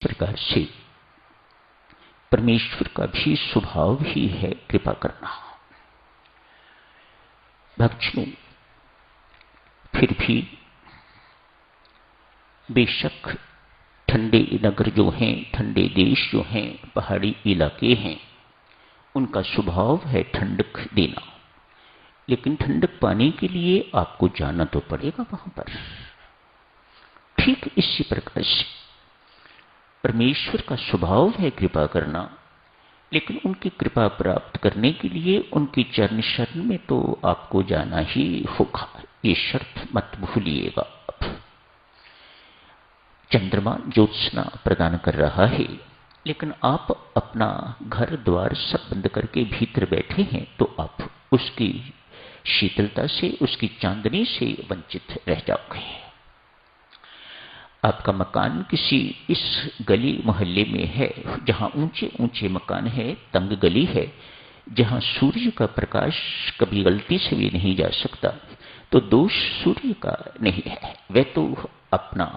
प्रकार से परमेश्वर का भी स्वभाव ही है कृपा करना। भक्तों, फिर भी बेशक ठंडे नगर जो हैं, ठंडे देश जो हैं, पहाड़ी इलाके हैं, उनका स्वभाव है ठंडक देना, लेकिन ठंडक पाने के लिए आपको जाना तो पड़ेगा वहां पर। ठीक इसी प्रकार से परमेश्वर का स्वभाव है कृपा करना, लेकिन उनकी कृपा प्राप्त करने के लिए उनकी चरण शरण में तो आपको जाना ही होगा, ये शर्त मत भूलिएगा। चंद्रमा ज्योत्सना प्रदान कर रहा है, लेकिन आप अपना घर द्वार सब बंद करके भीतर बैठे हैं, तो आप उसकी शीतलता से, उसकी चांदनी से वंचित रह जाओगे। आपका मकान किसी इस गली मोहल्ले में है जहां ऊंचे ऊंचे मकान है, तंग गली है, जहां सूर्य का प्रकाश कभी गलती से भी नहीं जा सकता, तो दोष सूर्य का नहीं है। वह तो अपना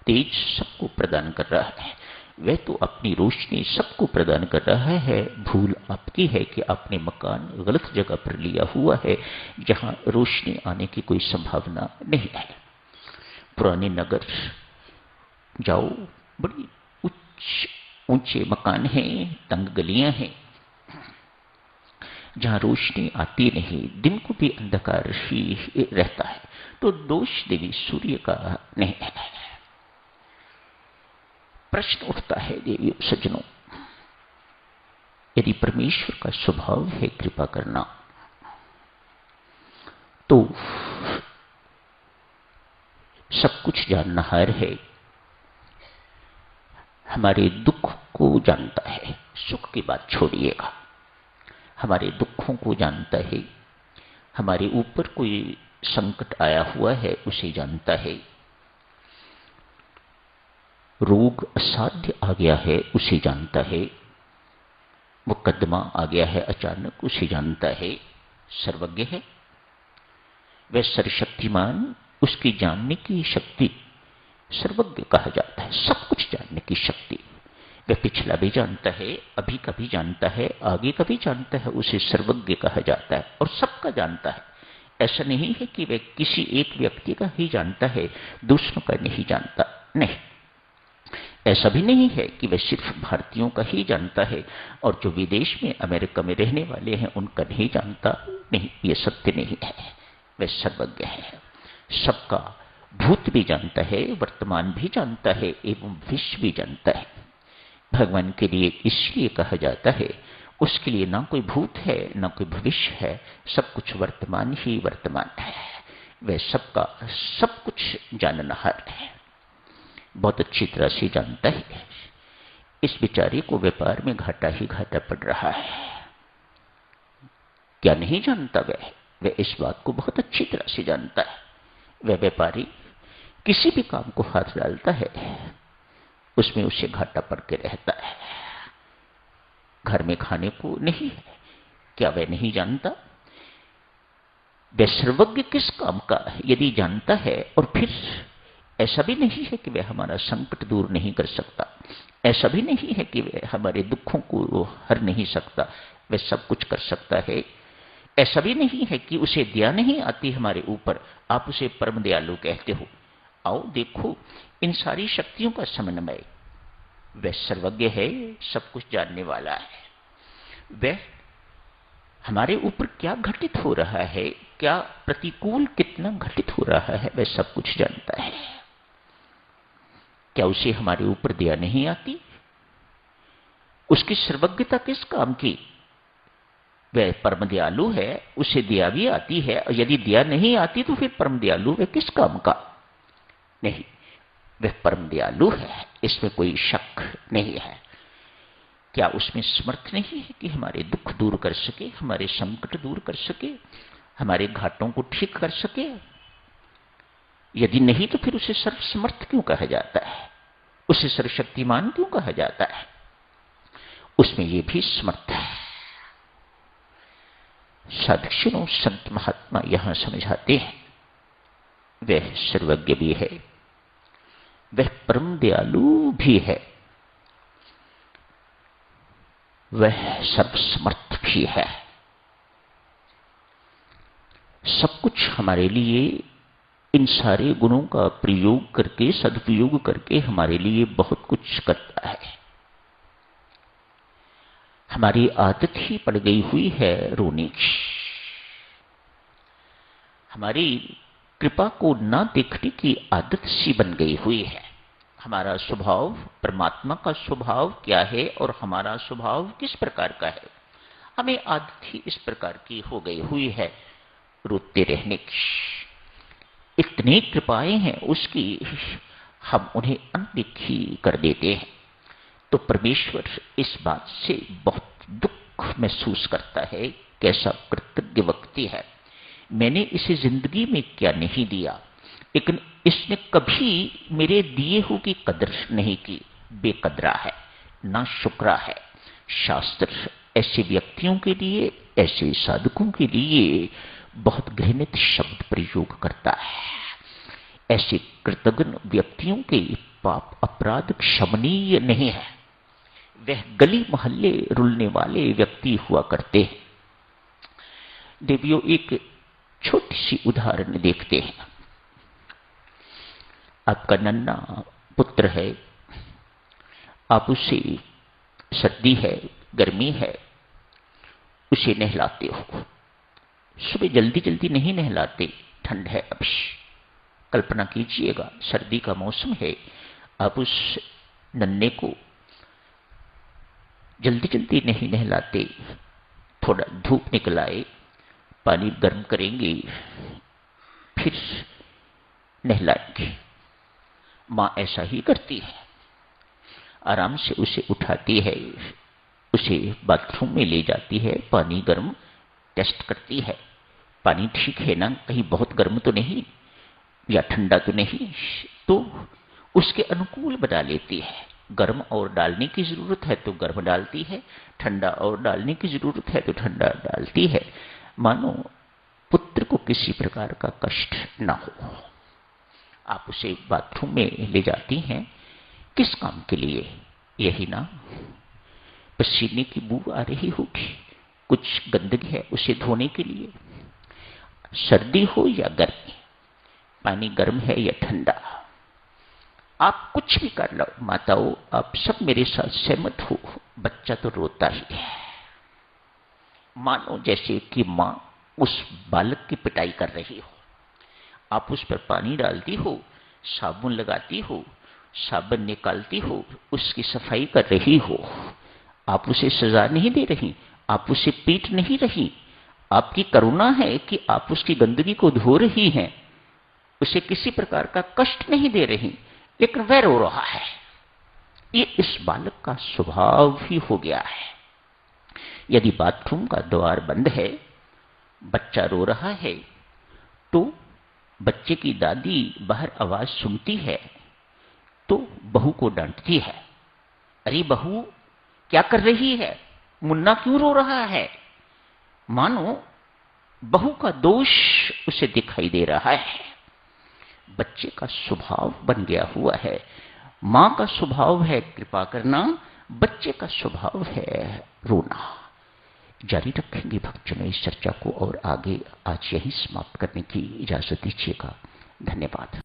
तेज सबको प्रदान कर रहा है, वह तो अपनी रोशनी सबको प्रदान कर रहा है। भूल आपकी है कि आपने मकान गलत जगह पर लिया हुआ है, जहां रोशनी आने की कोई संभावना नहीं है। पुराने नगर जाओ, बड़ी ऊंचे मकान हैं, तंग गलियां हैं, जहां रोशनी आती नहीं, दिन को भी अंधकार ही रहता है, तो दोष देवी सूर्य का नहीं है। प्रश्न उठता है देवी सज्जनों, यदि परमेश्वर का स्वभाव है कृपा करना, तो सब कुछ जाननहार है, हमारे दुख को जानता है, सुख की बात छोड़िएगा, हमारे दुखों को जानता है, हमारे ऊपर कोई संकट आया हुआ है उसे जानता है, रोग असाध्य आ गया है उसे जानता है, मुकदमा आ गया है अचानक उसे जानता है। सर्वज्ञ है वह, सर्वशक्तिमान, उसकी जानने की शक्ति सर्वज्ञ कहा जाता है, सब कुछ जानने की शक्ति। वह पिछला भी जानता है, अभी का भी जानता है, आगे का भी जानता है, उसे सर्वज्ञ कहा जाता है, और सबका जानता है। ऐसा नहीं है कि वह किसी एक व्यक्ति का ही जानता है, दूसरों का नहीं जानता, नहीं। ऐसा भी नहीं है कि वह सिर्फ भारतीयों का ही जानता है और जो विदेश में, अमेरिका में रहने वाले हैं उनका नहीं जानता, नहीं, ये सत्य नहीं है। वह सर्वज्ञ है, सबका भूत भी जानता है, वर्तमान भी जानता है, एवं भविष्य भी जानता है। भगवान के लिए इसलिए कहा जाता है, उसके लिए ना कोई भूत है ना कोई भविष्य है, सब कुछ वर्तमान ही वर्तमान है। वह सबका सब कुछ जाननहार है, बहुत अच्छी तरह से जानता है। इस बेचारे को व्यापार में घाटा ही घाटा पड़ रहा है, क्या नहीं जानता वह इस बात को बहुत अच्छी तरह से जानता है। वह व्यापारी किसी भी काम को हाथ डालता है, उसमें उसे घाटा पड़ के रहता है। घर में खाने को नहीं है, क्या वह नहीं जानता? वह सर्वज्ञ किस काम का यदि जानता है, और फिर ऐसा भी नहीं है कि वह हमारा संकट दूर नहीं कर सकता, ऐसा भी नहीं है कि वह हमारे दुखों को हर नहीं सकता, वह सब कुछ कर सकता है। ऐसा भी नहीं है कि उसे दया नहीं आती हमारे ऊपर, आप उसे परम दयालु कहते हो। आओ देखो इन सारी शक्तियों का समन्वय। वह सर्वज्ञ है, सब कुछ जानने वाला है। वह हमारे ऊपर क्या घटित हो रहा है, क्या प्रतिकूल कितना घटित हो रहा है, वह सब कुछ जानता है। क्या उसे हमारे ऊपर दया नहीं आती? उसकी सर्वज्ञता किस काम की? वह परम दयालु है, उसे दया भी आती है, और यदि दया नहीं आती तो फिर परम दयालु वह किस काम का? नहीं, वह परम दयालु है, इसमें कोई शक नहीं है। क्या उसमें समर्थ नहीं है कि हमारे दुख दूर कर सके, हमारे संकट दूर कर सके, हमारे घाटों को ठीक कर सके? यदि नहीं तो फिर उसे सर्वसमर्थ क्यों कहा जाता है, उसे सर्वशक्तिमान क्यों कहा जाता है? उसमें यह भी समर्थ है। साधुजनों, संत महात्मा यहां समझाते हैं, वह सर्वज्ञ भी है, वह परम दयालु भी है, वह सर्वसमर्थ भी है। सब कुछ हमारे लिए इन सारे गुणों का प्रयोग करके, सदुपयोग करके हमारे लिए बहुत कुछ करता है। हमारी आदत ही पड़ गई हुई है रोने की। हमारी कृपा को ना देखने की आदत सी बन गई हुई है। हमारा स्वभाव, परमात्मा का स्वभाव क्या है और हमारा स्वभाव किस प्रकार का है, हमें आदत ही इस प्रकार की हो गई हुई है रोते रहने की। इतनी कृपाएं हैं उसकी, हम उन्हें अनदेखी कर देते हैं। तो परमेश्वर इस बात से बहुत दुख महसूस करता है। कैसा कृतज्ञ व्यक्ति है, मैंने इसे जिंदगी में क्या नहीं दिया, लेकिन इसने कभी मेरे दिए हुए की कदर नहीं की। बेकदरा है, ना शुक्रा है। शास्त्र ऐसे व्यक्तियों के लिए, ऐसे साधकों के लिए बहुत घृणित शब्द प्रयोग करता है। ऐसे कृतज्ञ व्यक्तियों के पाप अपराध क्षमनीय नहीं है। वह गली मोहल्ले रुलने वाले व्यक्ति हुआ करते हैं। देवियों, एक छोटी सी उदाहरण देखते हैं। आपका नन्ना पुत्र है, आप उसे, सर्दी है, गर्मी है, उसे नहलाते हो। सुबह जल्दी जल्दी नहीं नहलाते, ठंड है अभी। कल्पना कीजिएगा, सर्दी का मौसम है, आप उस नन्हे को जल्दी जल्दी नहीं नहलाते। थोड़ा धूप निकल आए, पानी गर्म करेंगे, फिर नहलाएंगे। मां ऐसा ही करती है। आराम से उसे उठाती है, उसे बाथरूम में ले जाती है, पानी गर्म टेस्ट करती है। पानी ठीक है ना, कहीं बहुत गर्म तो नहीं या ठंडा तो नहीं, तो उसके अनुकूल बना लेती है। गर्म और डालने की जरूरत है तो गर्म डालती है, ठंडा और डालने की जरूरत है तो ठंडा डालती है, मानो पुत्र को किसी प्रकार का कष्ट ना हो। आप उसे बाथरूम में ले जाती हैं, किस काम के लिए? यही ना, पसीने की बू आ रही होगी, कुछ गंदगी है उसे धोने के लिए। सर्दी हो या गर्मी, पानी गर्म है या ठंडा, आप कुछ भी कर लो माताओं, आप सब मेरे साथ सहमत हो, बच्चा तो रोता ही है। मानो जैसे कि मां उस बालक की पिटाई कर रही हो। आप उस पर पानी डालती हो, साबुन लगाती हो, साबुन निकालती हो, उसकी सफाई कर रही हो। आप उसे सजा नहीं दे रही, आप उसे पीट नहीं रही। आपकी करुणा है कि आप उसकी गंदगी को धो रही हैं, उसे किसी प्रकार का कष्ट नहीं दे रही, लेकिन वह रो रहा है। ये इस बालक का स्वभाव ही हो गया है। यदि बाथरूम का द्वार बंद है, बच्चा रो रहा है, तो बच्चे की दादी बाहर आवाज सुनती है तो बहू को डांटती है, अरे बहू क्या कर रही है, मुन्ना क्यों रो रहा है? मानो बहू का दोष उसे दिखाई दे रहा है। बच्चे का स्वभाव बन गया हुआ है। मां का स्वभाव है कृपा करना, बच्चे का स्वभाव है रोना। जारी रखेंगे भक्तजनों इस चर्चा को और आगे आज यही समाप्त करने की इजाजत दीजिएगा। धन्यवाद।